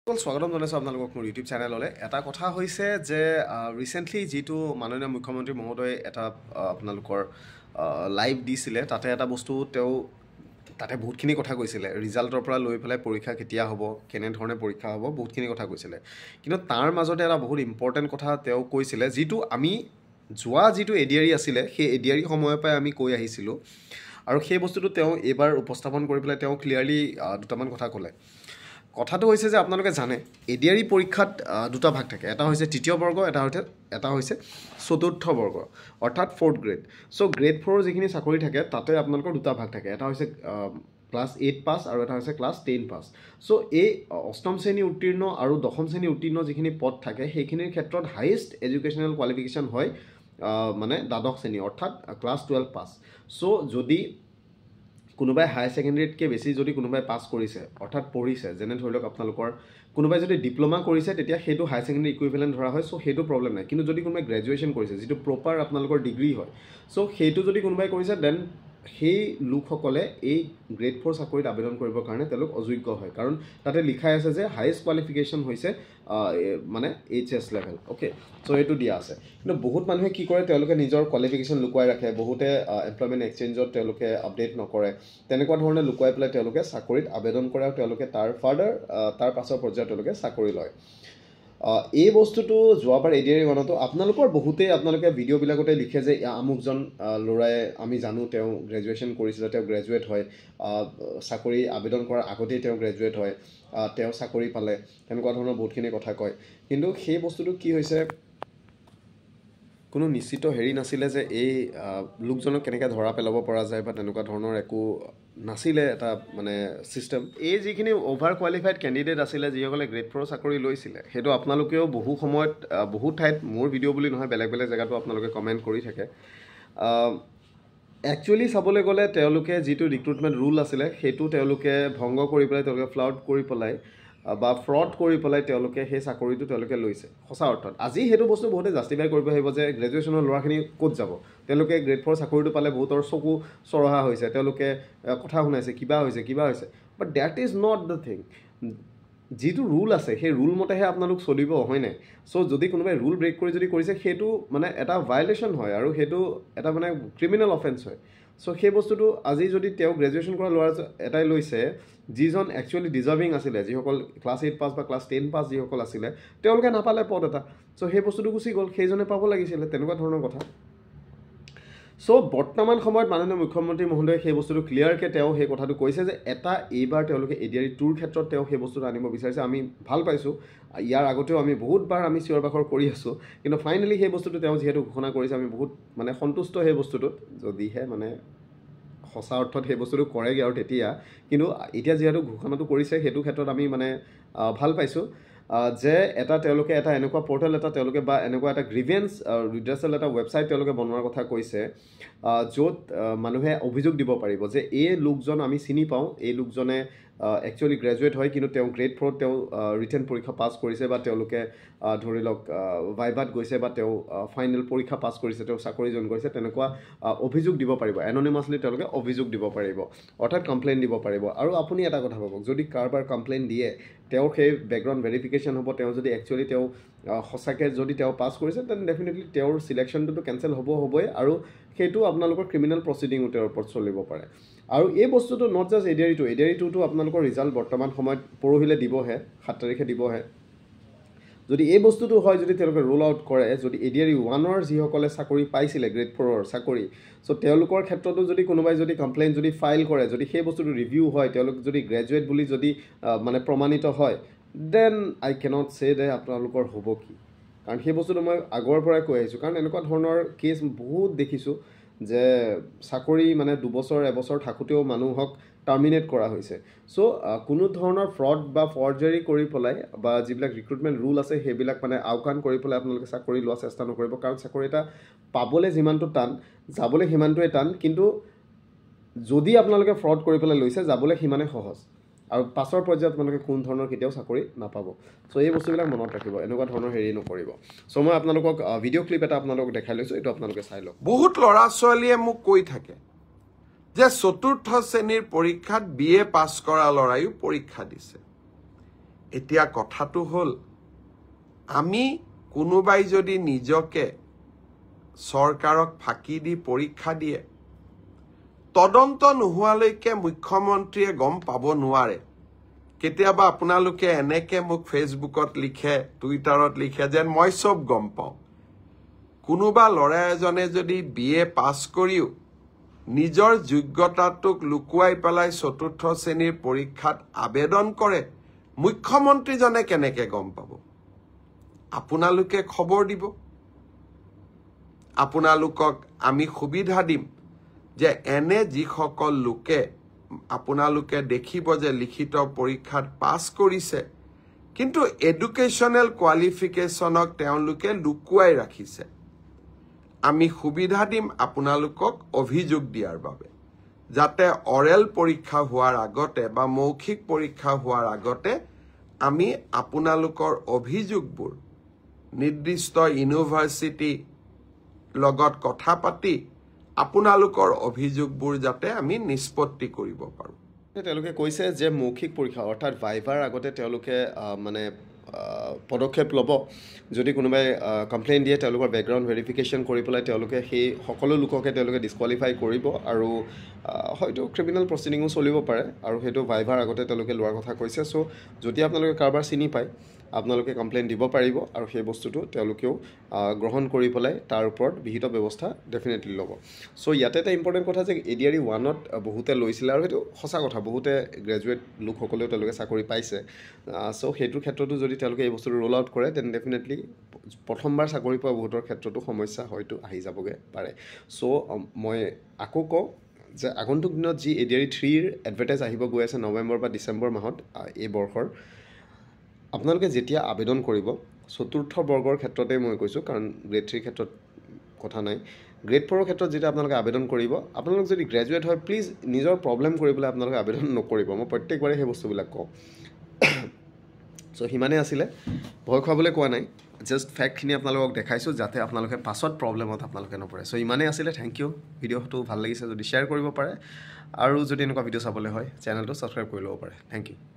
স্বাগতম জনাইছো আপোনালোকক মোৰ ইউটিউব চেনেললৈ। এটা কথা হৈছে যে ৰিচেণ্টলি যিটো মাননীয় মুখ্যমন্ত্ৰী মহোদয়ে এটা আপোনালোকৰ লাইভ দিছিলে, তাতে এটা বস্তু তেওঁ তাতে বহুতখিনি কথা কৈছিলে। ৰিজাল্টৰ পৰা লৈ পেলাই পৰীক্ষা কেতিয়া হ'ব, কেনেধৰণে পৰীক্ষা হ'ব, বহুতখিনি কথা কৈছিলে। কিন্তু তাৰ মাজতে এটা বহুত ইম্পৰ্টেণ্ট কথা তেওঁ কৈছিলে, যিটো আমি যিটো এডিআৰি আছিলে, সেই এডিআৰি সময়ৰ পৰাই আমি কৈ আহিছিলোঁ। আৰু সেই বস্তুটো তেওঁ এইবাৰ উপস্থাপন কৰি পেলাই তেওঁ ক্লিয়াৰলি দুটামান কথা ক'লে। কথাটো হৈছে যে আপোনালোকে জানে এডিআৰি পৰীক্ষাত দুটা ভাগ থাকে, এটা হৈছে তৃতীয় বৰ্গ, এটা হৈছে চতুৰ্থ বৰ্গ, অৰ্থাৎ 4th গ্ৰেড। চ' গ্ৰেড 4 যিখিনি চাকৰি থাকে তাতে আপোনালোকৰ দুটা ভাগ থাকে, এটা হৈছে ক্লাছ 8 পাছ আৰু এটা হৈছে ক্লাছ 10 পাছ। চ' এই অষ্টম শ্ৰেণী উত্তীৰ্ণ আৰু দশম শ্ৰেণী উত্তীৰ্ণ যিখিনি পদ থাকে সেইখিনিৰ ক্ষেত্ৰত হায়েষ্ট এডুকেশ্যনেল কোৱালিফিকেশ্যন হয় মানে দ্বাদশ শ্ৰেণী, অৰ্থাৎ ক্লাছ 12 পাছ। চ' যদি কোনোবাই হায়াৰ ছেকেণ্ডেৰীতকৈ বেছি যদি কোনোবাই পাছ কৰিছে, অৰ্থাৎ পঢ়িছে, যেনে ধৰি লওক আপোনালোকৰ কোনোবাই যদি ডিপ্ল'মা কৰিছে তেতিয়া সেইটো হায়াৰ ছেকেণ্ডেৰী ইকুইভেলেণ্ট ধৰা হয়। চ' সেইটো প্ৰব্লেম নাই। কিন্তু যদি কোনোবাই গ্ৰেজুৱেশ্যন কৰিছে, যিটো প্ৰপাৰ আপোনালোকৰ ডিগ্ৰী হয়, চ' সেইটো যদি কোনোবাই কৰিছে, দেন সেই লোকসকলে এই গ্ৰেড 4 চাকৰিত আবেদন কৰিবৰ কাৰণে তেওঁলোক অযোগ্য হয়। কাৰণ তাতে লিখাই আছে যে হায়েষ্ট কোৱালিফিকেশ্যন হৈছে মানে HS লেভেল। অ'কে, চ' এইটো দিয়া আছে। কিন্তু বহুত মানুহে কি কৰে, তেওঁলোকে নিজৰ কোৱালিফিকেশ্যন লুকুৱাই ৰাখে, বহুতে এমপ্লয়মেণ্ট এক্সচেঞ্জত তেওঁলোকে আপডেট নকৰে। তেনেকুৱা ধৰণে লুকুৱাই পেলাই তেওঁলোকে চাকৰিত আবেদন কৰে আৰু তেওঁলোকে তাৰ পাছৰ পৰ্যায়ত তেওঁলোকে চাকৰি লয়। এই বস্তুটো যোৱাবাৰ এডিআৰি মানতো আপোনালোকে ভিডিঅ'বিলাকতে লিখে যে আমুকজন ল'ৰাই আমি জানো তেওঁ গ্ৰেজুৱেশ্যন কৰিছিলে, তেওঁ গ্ৰেজুৱেট হয়, চাকৰি আবেদন কৰাৰ আগতেই তেওঁ গ্ৰেজুৱেট হয়, তেওঁ চাকৰি পালে, তেনেকুৱা ধৰণৰ বহুতখিনি কথা কয়। কিন্তু সেই বস্তুটো কি হৈছে, কোনো নিশ্চিত হেৰি নাছিলে যে এই লোকজনক কেনেকৈ ধৰা পেলাব পৰা যায় বা তেনেকুৱা ধৰণৰ একো নাছিলে এটা মানে ছিষ্টেম। এই যিখিনি অ'ভাৰ কোৱালিফাইড কেণ্ডিডেট আছিলে, যিসকলে গ্ৰেড 4 চাকৰি লৈছিলে, সেইটো আপোনালোকেও বহু সময়ত বহুত ঠাইত, মোৰ ভিডিঅ' বুলি নহয়, বেলেগ বেলেগ জেগাতো আপোনালোকে কমেণ্ট কৰি থাকে। একচুৱেলি চাবলৈ গ'লে তেওঁলোকে যিটো ৰিক্ৰুটমেণ্ট ৰুল আছিলে সেইটো তেওঁলোকে ভংগ কৰি পেলাই, তেওঁলোকে ফ্লাউট কৰি পেলাই বা ফ্ৰড কৰি পেলাই তেওঁলোকে সেই চাকৰিটো তেওঁলোকে লৈছে সঁচা অৰ্থত। আজি সেইটো বস্তু বহুতে জাষ্টিফাই কৰিব আহিব যে গ্ৰেজুৱেশ্যনৰ ল'ৰাখিনি ক'ত যাব, তেওঁলোকে গ্ৰেড 4 চাকৰিটো পালে বহুতৰ চকু চৰহা হৈছে, তেওঁলোকে কথা শুনাইছে, কিবা হৈছে। But that is not the thing. যিটো ৰুল আছে সেই ৰুল মতেহে আপোনালোক চলিব, হয় নাই? চ' যদি কোনোবাই ৰুল ব্ৰেক কৰি যদি কৰিছে, সেইটো মানে এটা ভায়লেশ্যন হয় আৰু সেইটো এটা মানে ক্ৰিমিনেল অফেন্স হয়। চ' সেই বস্তুটো আজি যদি তেওঁ গ্ৰেজুৱেশ্যন কৰা ল'ৰা এটাই লৈছে, যিজন একচুৱেলি ডিজাৰ্ভিং আছিলে, যিসকল ক্লাছ 8 পাছ বা ক্লাছ 10 পাছ যিসকল আছিলে, তেওঁলোকে নাপালে পদ এটা। চ' সেই বস্তুটো গুচি গ'ল, সেইজনে পাব লাগিছিলে, তেনেকুৱা ধৰণৰ কথা। চ' বৰ্তমান সময়ত মাননীয় মুখ্যমন্ত্ৰী মহোদয়ে সেই বস্তুটো ক্লিয়াৰকৈ তেওঁ সেই কথাটো কৈছে যে এইবাৰ তেওঁলোকে এডিআৰি 2ৰ ক্ষেত্ৰত তেওঁ সেই বস্তুটো আনিব বিচাৰিছে। আমি ভাল পাইছোঁ, ইয়াৰ আগতেও আমি বহুতবাৰ আমি চিঞৰ বাখৰ কৰি আছোঁ, কিন্তু ফাইনেলি সেই বস্তুটো তেওঁ যিহেতু ঘোষণা কৰিছে, আমি বহুত মানে সন্তুষ্ট সেই বস্তুটোত, যদিহে মানে সঁচা অৰ্থত সেই বস্তুটো কৰেগৈ আৰু তেতিয়া। কিন্তু এতিয়া যিহেতু ঘোষণাটো কৰিছে, সেইটো ক্ষেত্ৰত আমি মানে ভাল পাইছোঁ যে তেওঁলোকে এটা এনেকুৱা পৰ্টেল এটা তেওঁলোকে বা এনেকুৱা এটা গ্ৰিভেন্স ৰিডাৰ্চেল এটা ৱেবছাইট তেওঁলোকে বনোৱাৰ কথা কৈছে, য'ত মানুহে অভিযোগ দিব পাৰিব যে এই লোকজন আমি চিনি পাওঁ, এই লোকজনে একচুৱেলি গ্ৰেজুৱেট হয়, কিন্তু তেওঁ গ্ৰেড 4 তেওঁ ৰিটেন পৰীক্ষা পাছ কৰিছে, বা তেওঁলোকে ধৰি লওক ভাইভাত গৈছে, বা তেওঁ ফাইনেল পৰীক্ষা পাছ কৰিছে, তেওঁ চাকৰি জইন কৰিছে, তেনেকুৱা অভিযোগ দিব পাৰিব। এননিমাছলি তেওঁলোকে অভিযোগ দিব পাৰিব, অৰ্থাৎ কমপ্লেইন দিব পাৰিব। আৰু আপুনি এটা কথা ভাবক, যদি কাৰোবাৰ কমপ্লেইন দিয়ে, তেওঁৰ সেই বেকগ্ৰাউণ্ড ভেৰিফিকেশ্যন হ'ব, তেওঁ যদি একচুৱেলি তেওঁ সঁচাকৈ যদি তেওঁ পাছ কৰিছে, তেন ডেফিনেটলি তেওঁৰ চিলেকশ্যনটোতো কেঞ্চেল হ'বই, আৰু সেইটো আপোনালোকৰ ক্ৰিমিনেল প্ৰচিডিঙো তেওঁৰ ওপৰত চলিব পাৰে। আৰু এই বস্তুটো নট জাষ্ট এডিআৰি 2টো আপোনালোকৰ ৰিজাল্ট বৰ্তমান সময়ত পৰহিলে দিবহে, 7 তাৰিখে দিবহে। যদি এই বস্তুটো হয়, যদি তেওঁলোকে ৰোল আউট কৰে, যদি এডিআৰি 1ৰ যিসকলে চাকৰি পাইছিলে গ্ৰেড 4ৰ চাকৰি, চ' তেওঁলোকৰ ক্ষেত্ৰতো যদি কোনোবাই যদি কমপ্লেইন যদি ফাইল কৰে, যদি সেই বস্তুটো ৰিভিউ হয়, তেওঁলোক যদি গ্ৰেজুৱেট বুলি যদি মানে প্ৰমাণিত হয়, দেন আই কেনট চে যে আপোনালোকৰ হ'ব কি। কাৰণ সেই বস্তুটো মই আগৰ পৰাই কৈ আহিছোঁ, কাৰণ এনেকুৱা ধৰণৰ কেছ বহুত দেখিছোঁ যে চাকৰি মানে 2 বছৰ 1 বছৰ থাকোঁতেও মানুহক টাৰ্মিনেট কৰা হৈছে। চ' কোনো ধৰণৰ ফ্ৰড বা ফৰ্জাৰী কৰি পেলাই বা যিবিলাক ৰিক্ৰুটমেণ্ট ৰুল আছে সেইবিলাক মানে আওকাণ কৰি পেলাই আপোনালোকে চাকৰি লোৱাৰ চেষ্টা নকৰিব। কাৰণ চাকৰি এটা পাবলৈ যিমানটো টান, যাবলৈ সিমানটোৱে টান। কিন্তু যদি আপোনালোকে ফ্ৰড কৰি পেলাই লৈছে, যাবলৈ সিমানে সহজ, আৰু পাছৰ পৰ্যায়ত আপোনালোকে কোনো ধৰণৰ কেতিয়াও চাকৰি নাপাব। চ' এই বস্তুবিলাক মনত ৰাখিব, এনেকুৱা ধৰণৰ হেৰি নকৰিব। চ' মই আপোনালোকক ভিডিঅ' ক্লিপ এটা আপোনালোকক দেখাই লৈছোঁ, এইটো আপোনালোকে চাই লওক। বহুত ল'ৰা ছোৱালীয়ে মোক কৈ থাকে যে 4ৰ্থ শ্ৰেণীৰ পৰীক্ষাত BA পাছ কৰা ল'ৰায়ো পৰীক্ষা দিছে। এতিয়া কথাটো হ'ল আমি কোনোবাই যদি নিজকে চৰকাৰক ফাঁকি দি পৰীক্ষা দিয়ে তদন্ত নোহোৱালৈকে মুখ্যমন্ত্ৰীয়ে গম পাব নোৱাৰে কেতিয়াবা আপোনালোকে এনেকে মোক ফেচবুকত লিখে টুইটাৰত লিখে যেন মই সব গম পাওঁ কোনোবা ল'ৰা এজনে যদি বিএ পাছ কৰিও নিজৰ যোগ্যতাটোক লুকুৱাই পেলাই চতুৰ্থ শ্ৰেণীৰ পৰীক্ষাত আবেদন কৰে মুখ্যমন্ত্ৰীজনে কেনেকে গম পাব আপোনালোকে খবৰ দিব আপোনালোকক আমি সুবিধা দিম যে এনে যিসকল লোকে আপোনালোকে দেখিব যে লিখিত পৰীক্ষাত পাছ কৰিছে কিন্তু এডুকেশ্যনেল কোৱালিফিকেশ্যনক তেওঁলোকে লুকুৱাই ৰাখিছে আমি সুবিধা দিম আপোনালোকক অভিযোগ দিয়াৰ বাবে যাতে অৰেল পৰীক্ষা হোৱাৰ আগতে বা মৌখিক পৰীক্ষা হোৱাৰ আগতে আমি আপোনালোকৰ অভিযোগবোৰ নিৰ্দিষ্ট ইউনিভাৰ্চিটি লগত কথা পাতি আপোনালোকৰ অভিযোগবোৰ যাতে আমি নিষ্পত্তি কৰিব পাৰোঁ তেওঁলোকে কৈছে যে মৌখিক পৰীক্ষা অৰ্থাৎ ভাইভাৰ আগতে তেওঁলোকে মানে পদক্ষেপ ল'ব যদি কোনোবাই কমপ্লেইন দিয়ে তেওঁলোকৰ বেকগ্ৰাউণ্ড ভেৰিফিকেশ্যন কৰি পেলাই তেওঁলোকে সেই সকলো লোককে তেওঁলোকে ডিছকুৱালিফাই কৰিব আৰু হয়তো ক্ৰিমিনেল প্ৰচিডিঙো চলিব পাৰে আৰু সেইটো ভাইভাৰ আগতে তেওঁলোকে লোৱাৰ কথা কৈছে চ' যদি আপোনালোকে কাৰোবাৰ চিনি পায় আপোনালোকে কমপ্লেইন দিব পাৰিব আৰু সেই বস্তুটো তেওঁলোকেও গ্ৰহণ কৰি পেলাই তাৰ ওপৰত বিহিত ব্যৱস্থা ডেফিনেটলি ল'ব চ' ইয়াতে এটা ইম্পৰ্টেণ্ট কথা যে ADRE 1ত বহুতে লৈছিলে আৰু সেইটো সঁচা কথা বহুতে গ্ৰেজুৱেট লোকসকলেও তেওঁলোকে চাকৰি পাইছে চ' সেইটোৰ ক্ষেত্ৰতো যদি তেওঁলোকে এই বস্তুটো ৰোল আউট কৰে দেন ডেফিনেটলি প্ৰথমবাৰ চাকৰি পোৱা বহুতৰ ক্ষেত্ৰতো সমস্যা হয়তো আহি যাবগৈ পাৰে চ' মই আকৌ কওঁ যে আগন্তুক দিনত যি ADRE 3ৰ এডভাৰটাইজ আহিব গৈ আছে নৱেম্বৰ বা ডিচেম্বৰ মাহত এই বৰ্ষৰ আপোনালোকে যেতিয়া আবেদন কৰিব চতুৰ্থ বৰ্গৰ ক্ষেত্ৰতে মই কৈছোঁ কাৰণ গ্ৰেড 3 ক্ষেত্ৰত কথা নাই গ্ৰেড 4ৰ ক্ষেত্ৰত যেতিয়া আপোনালোকে আবেদন কৰিব আপোনালোক যদি গ্ৰেজুৱেট হয় প্লিজ নিজৰ প্ৰব্লেম কৰিবলৈ আপোনালোকে আবেদন নকৰিব মই প্ৰত্যেকবাৰে সেই বস্তুবিলাক কওঁ চ' সিমানেই আছিলে ভয় খুৱাবলৈ কোৱা নাই জাষ্ট ফেক্টখিনি আপোনালোকক দেখাইছোঁ যাতে আপোনালোকে পাছত প্ৰব্লেমত আপোনালোকে নপৰে চ' ইমানেই আছিলে থেংক ইউ ভিডিঅ'টো ভাল লাগিছে যদি শ্বেয়াৰ কৰিব পাৰে আৰু যদি এনেকুৱা ভিডিঅ' চাবলৈ হয় চেনেলটো ছাবস্ক্ৰাইব কৰি ল'ব পাৰে থেংক ইউ